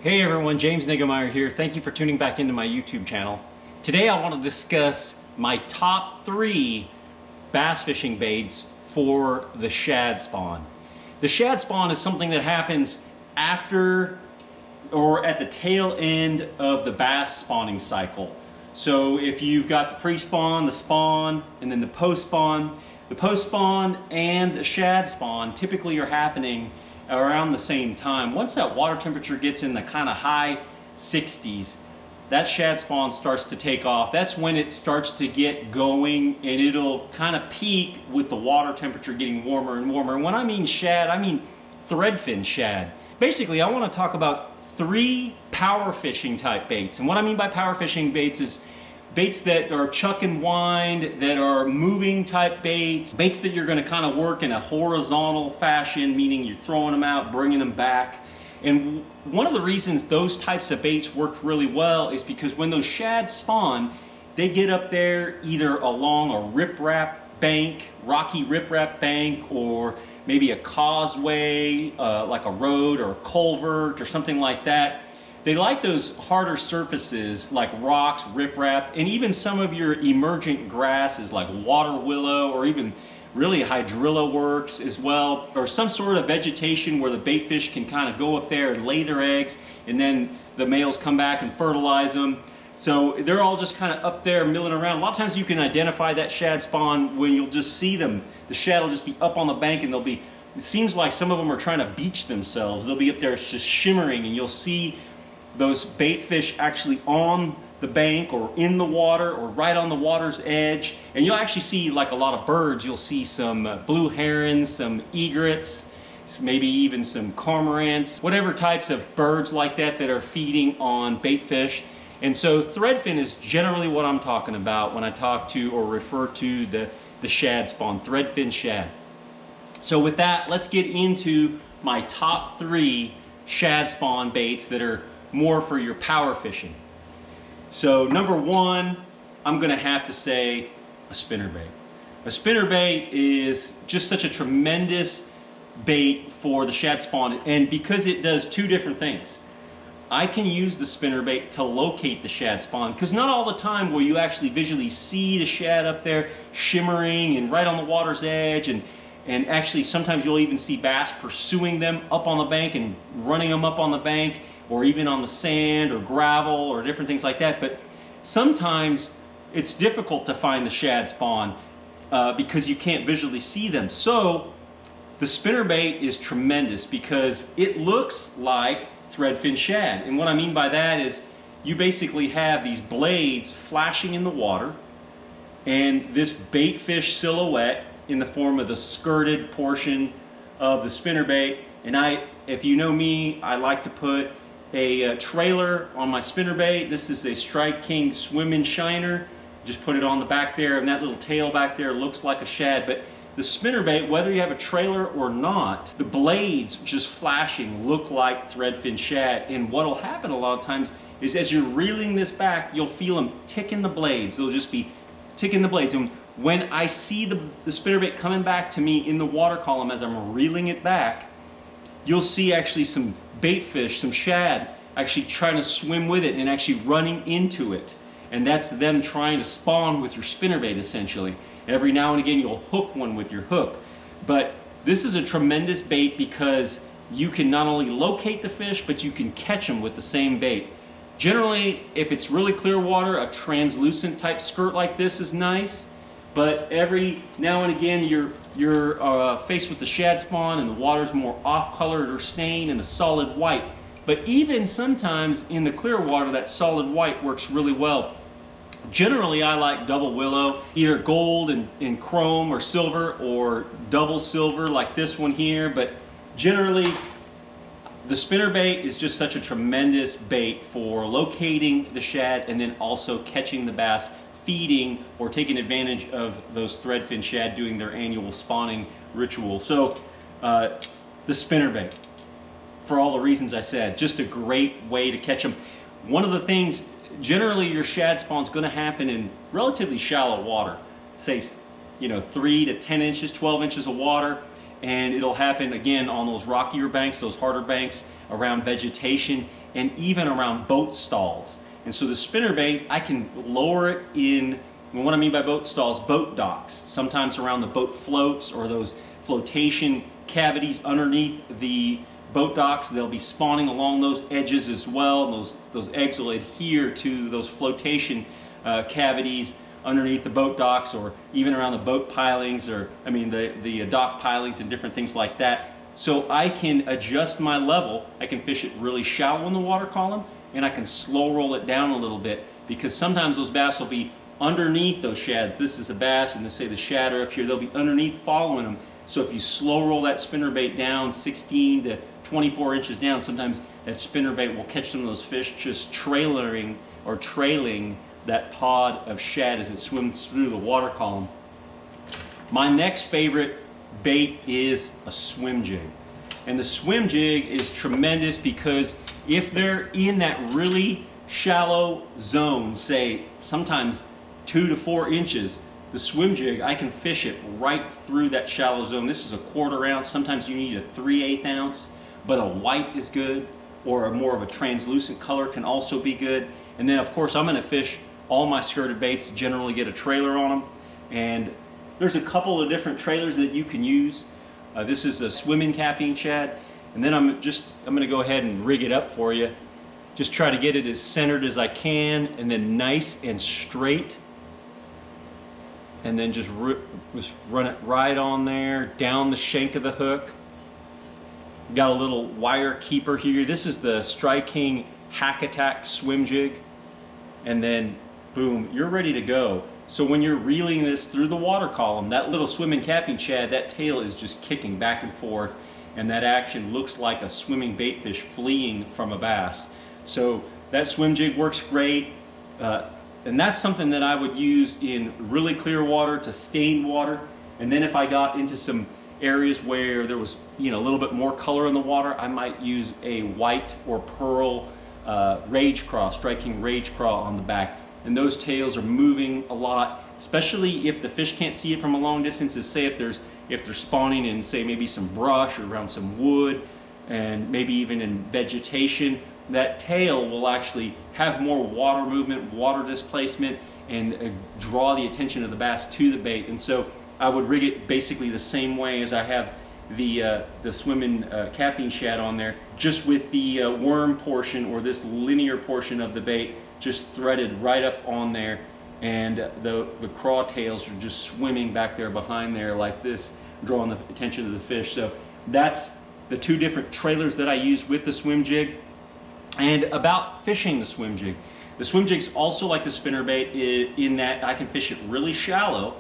Hey everyone, James Niggemeyer here. Thank you for tuning back into my YouTube channel. Today I want to discuss my top 3 bass fishing baits for the shad spawn. The shad spawn is something that happens after or at the tail end of the bass spawning cycle. So if you've got the pre-spawn, the spawn, and then the post-spawn and the shad spawn typically are happening around the same time. Once that water temperature gets in the kind of high 60s, that shad spawn starts to take off. That's when it starts to get going, and it'll kind of peak with the water temperature getting warmer and warmer. And when I mean shad, I mean threadfin shad. Basically, I want to talk about 3 power fishing type baits. And what I mean by power fishing baits is baits that are chuck and wind, that are moving type baits that you're going to kind of work in a horizontal fashion, meaning you're throwing them out, bringing them back. And one of the reasons those types of baits work really well is because when those shad spawn, they get up there either along a riprap bank, rocky riprap bank, or maybe a causeway, like a road or a culvert or something like that. They like those harder surfaces like rocks, riprap, and even some of your emergent grasses like water willow, or even really hydrilla works as well, or some sort of vegetation where the bait fish can kind of go up there and lay their eggs, and then the males come back and fertilize them. So they're all just kind of up there milling around. A lot of times you can identify that shad spawn when you'll just see them. The shad will just be up on the bank, and it seems like some of them are trying to beach themselves. They'll be up there just shimmering, and you'll see those bait fish actually on the bank or in the water or right on the water's edge. And you'll actually see like a lot of birds. You'll see some blue herons, some egrets, maybe even some cormorants, whatever types of birds like that that are feeding on bait fish. And so threadfin is generally what I'm talking about when I talk to or refer to the shad spawn, threadfin shad. So with that, let's get into my top 3 shad spawn baits that are more for your power fishing. So number 1, I'm gonna have to say a spinnerbait. A spinnerbait is just such a tremendous bait for the shad spawn, and because it does 2 different things. I can use the spinnerbait to locate the shad spawn, because not all the time will you actually visually see the shad up there shimmering and right on the water's edge, and actually sometimes you'll even see bass pursuing them up on the bank and running them up on the bank, or even on the sand or gravel or different things like that. But sometimes it's difficult to find the shad spawn because you can't visually see them. So the spinnerbait is tremendous because it looks like threadfin shad. And what I mean by that is you basically have these blades flashing in the water, and this bait fish silhouette in the form of the skirted portion of the spinnerbait. And if you know me, I like to put a trailer on my spinnerbait. This is a Strike King Swim-In Shiner. Just put it on the back there, and that little tail back there looks like a shad. But the spinnerbait, whether you have a trailer or not, the blades just flashing look like threadfin shad. And what'll happen a lot of times is as you're reeling this back, you'll feel them ticking the blades. They'll just be ticking the blades. And when I see the spinnerbait coming back to me in the water column as I'm reeling it back, you'll see actually some bait fish, some shad, actually trying to swim with it and actually running into it. And that's them trying to spawn with your spinnerbait essentially. Every now and again you'll hook one with your hook. But this is a tremendous bait because you can not only locate the fish, but you can catch them with the same bait. Generally, if it's really clear water, a translucent type skirt like this is nice. But every now and again you're faced with the shad spawn and the water's more off-colored or stained and a solid white. But even sometimes in the clear water, that solid white works really well. Generally, I like double willow, either gold and chrome or silver, or double silver like this one here. But generally, the spinnerbait is just such a tremendous bait for locating the shad and then also catching the bass, feeding or taking advantage of those threadfin shad doing their annual spawning ritual. So the spinnerbait, for all the reasons I said, just a great way to catch them. One of the things, generally your shad spawn is going to happen in relatively shallow water, say 3 to 10 inches, 12 inches of water. and it'll happen again on those rockier banks, those harder banks around vegetation. and even around boat stalls. And so the spinnerbait, I can lower it in, and what I mean by boat stalls, boat docks, sometimes around the boat floats or those flotation cavities underneath the boat docks. They'll be spawning along those edges as well. Those eggs will adhere to those flotation cavities underneath the boat docks, or even around the boat pilings, or I mean the dock pilings and different things like that. So I can adjust my level. I can fish it really shallow in the water column, and I can slow roll it down a little bit, because sometimes those bass will be underneath those shads. This is a bass, and let's say the shad are up here, they'll be underneath following them. So if you slow roll that spinnerbait down 16 to 24 inches down, sometimes that spinnerbait will catch some of those fish just trailing that pod of shad as it swims through the water column. My next favorite bait is a swim jig. And the swim jig is tremendous because if they're in that really shallow zone, say sometimes 2 to 4 inches, the swim jig, I can fish it right through that shallow zone. This is a 1/4 ounce. Sometimes you need a 3/8 ounce, but a white is good, or a more of a translucent color can also be good. And then of course I'm going to fish all my skirted baits, generally get a trailer on them. And there's a couple of different trailers that you can use. This is a swimming caffeine shad. And then I'm going to go ahead and rig it up for you. Just try to get it as centered as I can, and then nice and straight. And then just run it right on there, down the shank of the hook. Got a little wire keeper here. This is the Strike King Hack Attack swim jig. And then boom, you're ready to go. So when you're reeling this through the water column, that little swimming capping shad, that tail is just kicking back and forth, and that action looks like a swimming bait fish fleeing from a bass. So that swim jig works great, and that's something that I would use in really clear water to stained water. And then if I got into some areas where there was, you know, a little bit more color in the water, I might use a white or pearl Rage Craw, Strike King Rage Craw on the back. And those tails are moving a lot, especially if the fish can't see it from a long distance. Say if they're spawning in, say, maybe some brush or around some wood, and maybe even in vegetation, that tail will actually have more water movement, water displacement, and draw the attention of the bass to the bait. And so I would rig it basically the same way as I have the swimming caffeine shad on there, just with the worm portion, or this linear portion of the bait, just threaded right up on there, and the craw tails are just swimming back there behind there like this, drawing the attention of the fish. So that's the two different trailers that I use with the swim jig. And about fishing the swim jig. The swim jig's also like the spinnerbait in that I can fish it really shallow,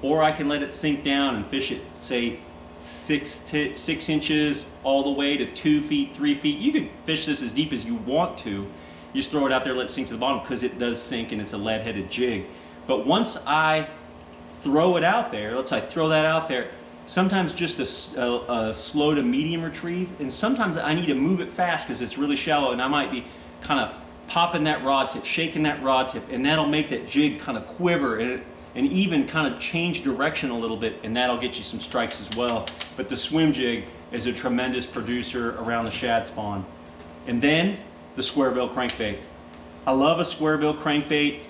or I can let it sink down and fish it, say, 6 inches all the way to 2 feet, 3 feet. You can fish this as deep as you want to. You just throw it out there, let it sink to the bottom, because it does sink and it's a lead-headed jig. But once I throw it out there, let's say I throw that out there, sometimes just a slow to medium retrieve, and sometimes I need to move it fast because it's really shallow, and I might be kind of popping that rod tip, shaking that rod tip, and that'll make that jig kind of quiver and even kind of change direction a little bit, and that'll get you some strikes as well. But the swim jig is a tremendous producer around the shad spawn. And then the square bill crankbait. I love a square bill crankbait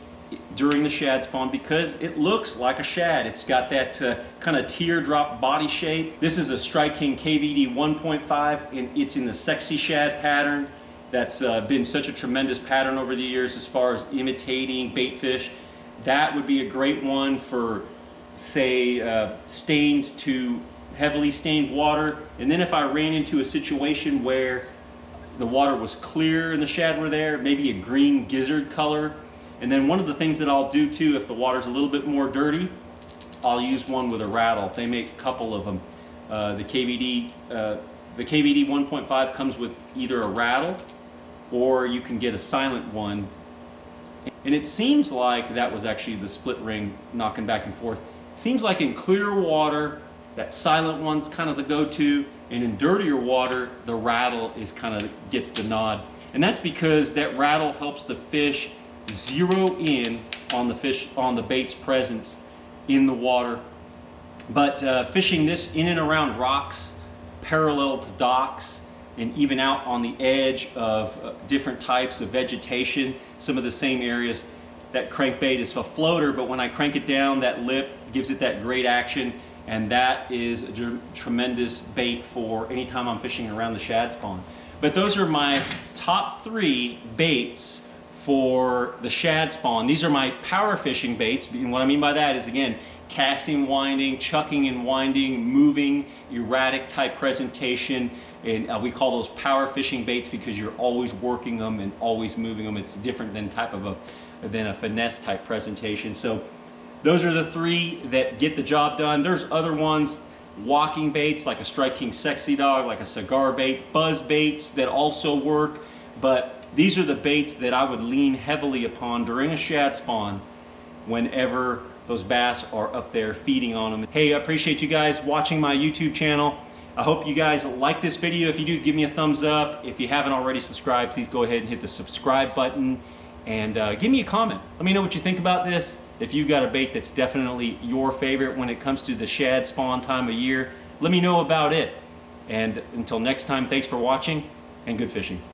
during the shad spawn because it looks like a shad. It's got that kind of teardrop body shape. This is a Strike King KVD 1.5, and it's in the sexy shad pattern. That's been such a tremendous pattern over the years as far as imitating bait fish. That would be a great one for, say, stained to heavily stained water. And then if I ran into a situation where the water was clear and the shad were there, maybe a green gizzard color. And then one of the things that I'll do too, if the water's a little bit more dirty, I'll use one with a rattle. They make a couple of them. The KVD 1.5 comes with either a rattle, or you can get a silent one. And it seems like that was actually the split ring knocking back and forth. Seems like in clear water, that silent one's kind of the go-to, and in dirtier water, the rattle is kind of gets the nod. And that's because that rattle helps the fish zero in on the bait's presence in the water. But fishing this in and around rocks, parallel to docks, and even out on the edge of different types of vegetation, some of the same areas. That crankbait is a floater, but when I crank it down, that lip gives it that great action, and that is a tremendous bait for anytime I'm fishing around the shad spawn. But those are my top 3 baits for the shad spawn. These are my power fishing baits, and what I mean by that is, again, casting, winding, chucking and winding, moving, erratic type presentation, and we call those power fishing baits because you're always working them and always moving them. It's different than a finesse type presentation. So those are the 3 that get the job done. There's other ones, walking baits like a Strike King Sexy Dog, like a cigar bait, buzz baits that also work, but these are the baits that I would lean heavily upon during a shad spawn whenever those bass are up there feeding on them. Hey, I appreciate you guys watching my YouTube channel. I hope you guys like this video. If you do, give me a thumbs up. If you haven't already subscribed, please go ahead and hit the subscribe button and give me a comment. Let me know what you think about this. If you've got a bait that's definitely your favorite when it comes to the shad spawn time of year, let me know about it. And until next time, thanks for watching and good fishing.